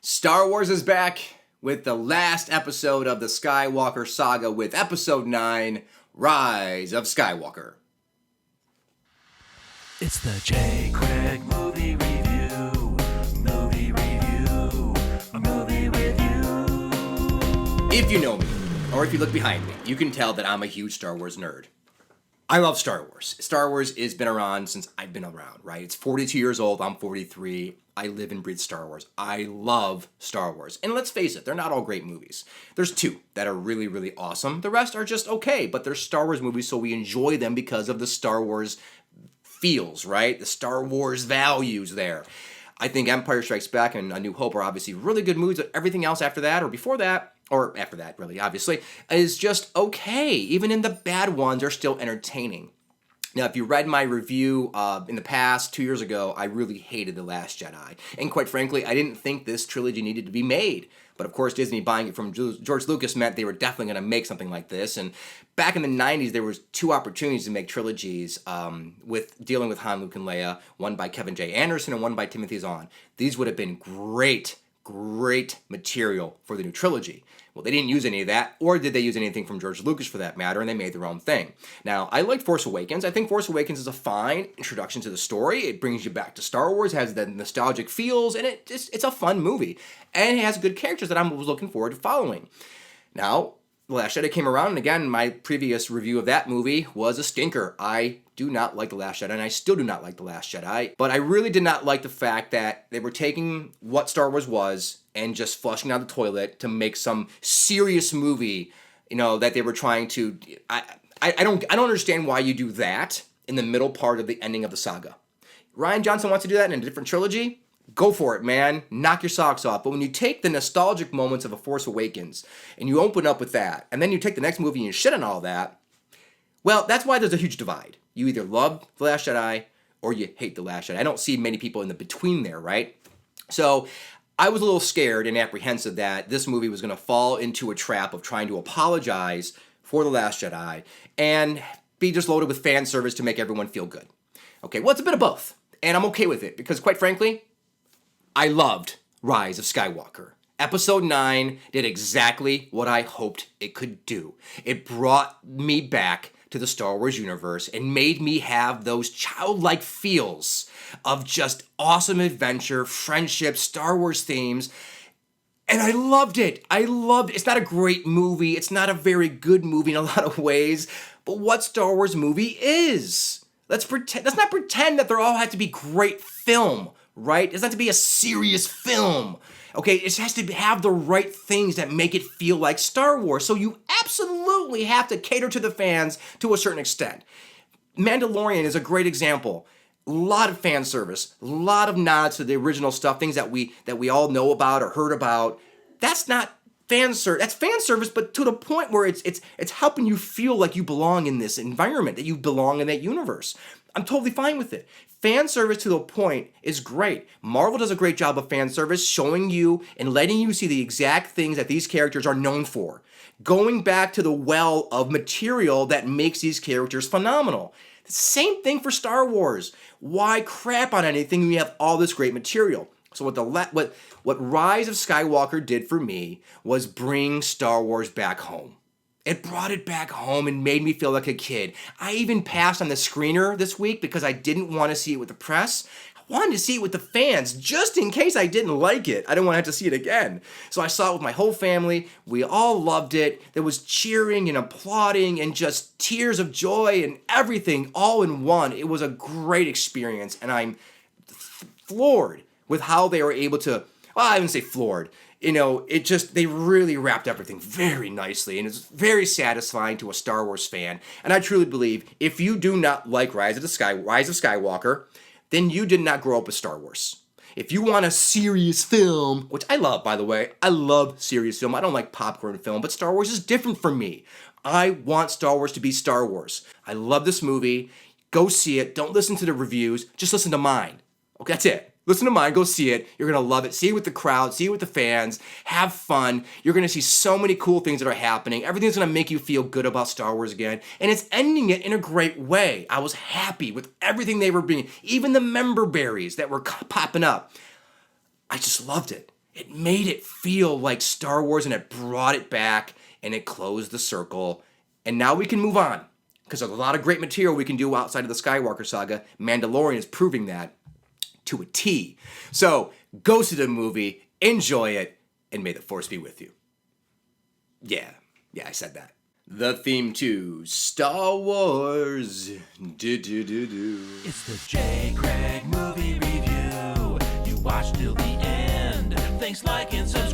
Star Wars is back with the last episode of the Skywalker saga with Episode 9, Rise of Skywalker. It's the J. Craig movie review. If you know me, or if you look behind me, you can tell that I'm a huge Star Wars nerd. I love Star Wars. Star Wars has been around since I've been around, right? It's 42 years old. I'm 43. I live and breathe Star Wars. I love Star Wars. And let's face it, they're not all great movies. There's two that are really, really awesome. The rest are just okay, but they're Star Wars movies, so we enjoy them because of the Star Wars feels, right? The Star Wars values there. I think Empire Strikes Back and A New Hope are obviously really good movies, but everything else after that, or before that, or after that, really, obviously, is just okay. Even in the bad ones are still entertaining. Now, if you read my review in the past, 2 years ago, I really hated The Last Jedi. And quite frankly, I didn't think this trilogy needed to be made. But of course, Disney buying it from George Lucas meant they were definitely going to make something like this. And back in the 90s, there was two opportunities to make trilogies with dealing with Han, Luke, and Leia. One by Kevin J. Anderson and one by Timothy Zahn. These would have been great material for the new trilogy. Well, they didn't use any of that, or did they use anything from George Lucas for that matter, and they made their own thing. Now, I like Force Awakens. I think Force Awakens is a fine introduction to the story. It brings you back to Star Wars, has the nostalgic feels, and it's a fun movie. And it has good characters that I was looking forward to following. Now, The Last Jedi came around, and again, my previous review of that movie was a stinker. I do not like The Last Jedi, and I still do not like The Last Jedi. But I really did not like the fact that they were taking what Star Wars was and just flushing down the toilet to make some serious movie, that they were trying to... I don't understand why you do that in the middle part of the ending of the saga. Rian Johnson wants to do that in a different trilogy. Go for it, man. Knock your socks off. But when you take the nostalgic moments of A Force Awakens and you open up with that, and then you take the next movie and you shit on all that, well, that's why there's a huge divide. You either love The Last Jedi or you hate The Last Jedi. I don't see many people in the between there, right? So I was a little scared and apprehensive that this movie was going to fall into a trap of trying to apologize for The Last Jedi and be just loaded with fan service to make everyone feel good. Okay, well, it's a bit of both. And I'm okay with it because, quite frankly, I loved Rise of Skywalker. Episode 9 did exactly what I hoped it could do. It brought me back to the Star Wars universe and made me have those childlike feels of just awesome adventure, friendship, Star Wars themes. And I loved it. It's not a great movie. It's not a very good movie in a lot of ways. But what Star Wars movie is? Let's not pretend that they all have to be great film. Right? It's not to be a serious film. Okay, it has to have the right things that make it feel like Star Wars. So you absolutely have to cater to the fans to a certain extent. Mandalorian is a great example. A lot of fan service, a lot of nods to the original stuff, things that we all know about or heard about. That's not fan service. That's fan service, but to the point where it's helping you feel like you belong in this environment, that you belong in that universe. I'm totally fine with it. Fan service to the point is great. Marvel does a great job of fan service, showing you and letting you see the exact things that these characters are known for. Going back to the well of material that makes these characters phenomenal. The same thing for Star Wars. Why crap on anything when you have all this great material? So what Rise of Skywalker did for me was bring Star Wars back home. It brought it back home and made me feel like a kid. I even passed on the screener this week because I didn't want to see it with the press. I wanted to see it with the fans just in case I didn't like it. I didn't want to have to see it again. So I saw it with my whole family. We all loved it. There was cheering and applauding and just tears of joy and everything all in one. It was a great experience, and I'm floored with how they were able to, well, I wouldn't say floored. They really wrapped everything very nicely, and it's very satisfying to a Star Wars fan. And I truly believe if you do not like Rise of Skywalker, then you did not grow up with Star Wars. If you want a serious film, which I love, by the way, I love serious film. I don't like popcorn film, but Star Wars is different for me. I want Star Wars to be Star Wars. I love this movie. Go see it. Don't listen to the reviews. Just listen to mine. Okay, that's it. Listen to mine, go see it. You're going to love it. See it with the crowd, see it with the fans, have fun. You're going to see so many cool things that are happening. Everything's going to make you feel good about Star Wars again. And it's ending it in a great way. I was happy with everything they were bringing. Even the member berries that were popping up. I just loved it. It made it feel like Star Wars, and it brought it back, and it closed the circle. And now we can move on, because there's a lot of great material we can do outside of the Skywalker saga. Mandalorian is proving that to a T. So go see the movie, enjoy it, and may the Force be with you. Yeah, I said that. The theme to Star Wars. It's the J. Craig Movie Review. You watch till the end. Thanks, like, and subscribe.